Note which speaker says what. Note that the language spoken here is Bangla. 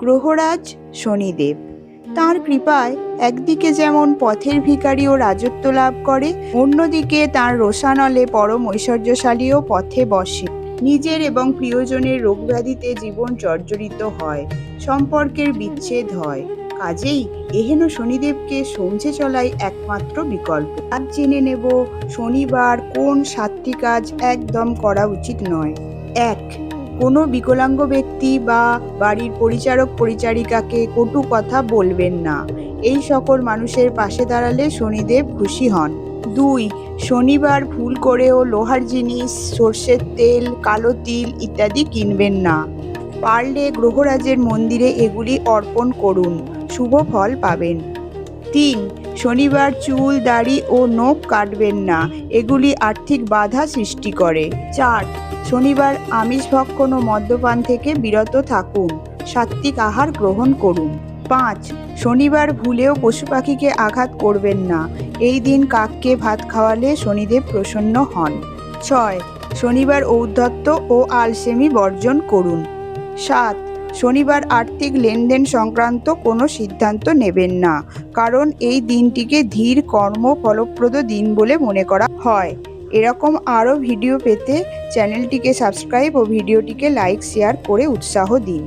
Speaker 1: গ্রহরাজ শনিদেব। তাঁর কৃপায় একদিকে যেমন পথের ভিখারিও রাজত্ব লাভ করে, অন্যদিকে তাঁর রোষানলে পরম ঐশ্বর্যশালীও পথে বসে। নিজের এবং প্রিয়জনের রোগব্যাধিতে জীবন জর্জরিত হয়, সম্পর্কের বিচ্ছেদ হয়। কাজেই এহেন শনিদেবকে সমঝে চলাই একমাত্র বিকল্প। আজ জেনে নেব শনিবার কোন 7টি কাজ একদম করা উচিত নয়। 1. কোনো বিকলাঙ্গ ব্যক্তি বা বাড়ির পরিচারক পরিচারিকাকে কটু কথা বলবেন না। এই সকল মানুষের পাশে দাঁড়ালে শনিদেব খুশি হন। 2. শনিবার ভুল করেও লোহার জিনিস, সর্ষের তেল, কালো তিল ইত্যাদি কিনবেন না। পারলে গ্রহরাজের মন্দিরে এগুলি অর্পণ করুন, শুভ ফল পাবেন। 3. শনিবার চুল, দাড়ি ও নখ কাটবেন না, এগুলি আর্থিক বাধা সৃষ্টি করে। 4. শনিবার আমিষ ভক্ষণ ও মদ্যপান থেকে বিরত থাকুন, সাত্ত্বিক আহার গ্রহণ করুন। 5. শনিবার ভুলেও পশু পাখিকে আঘাত করবেন না, এই দিন কাককে ভাত খাওয়ালে শনিদেব প্রসন্ন হন। 6. শনিবার ঔদ্ধত্য ও আলসেমি বর্জন করুন। 7. শনিবার আর্থিক লেনদেন সংক্রান্ত কোনো সিদ্ধান্ত নেবেন না, কারণ এই দিনটিকে ধীর কর্ম ফলপ্রদ দিন বলে মনে করা হয়। এরকম আরও ভিডিও পেতে চ্যানেলটিকে সাবস্ক্রাইব ও ভিডিওটিকে লাইক শেয়ার করে উৎসাহ দিন।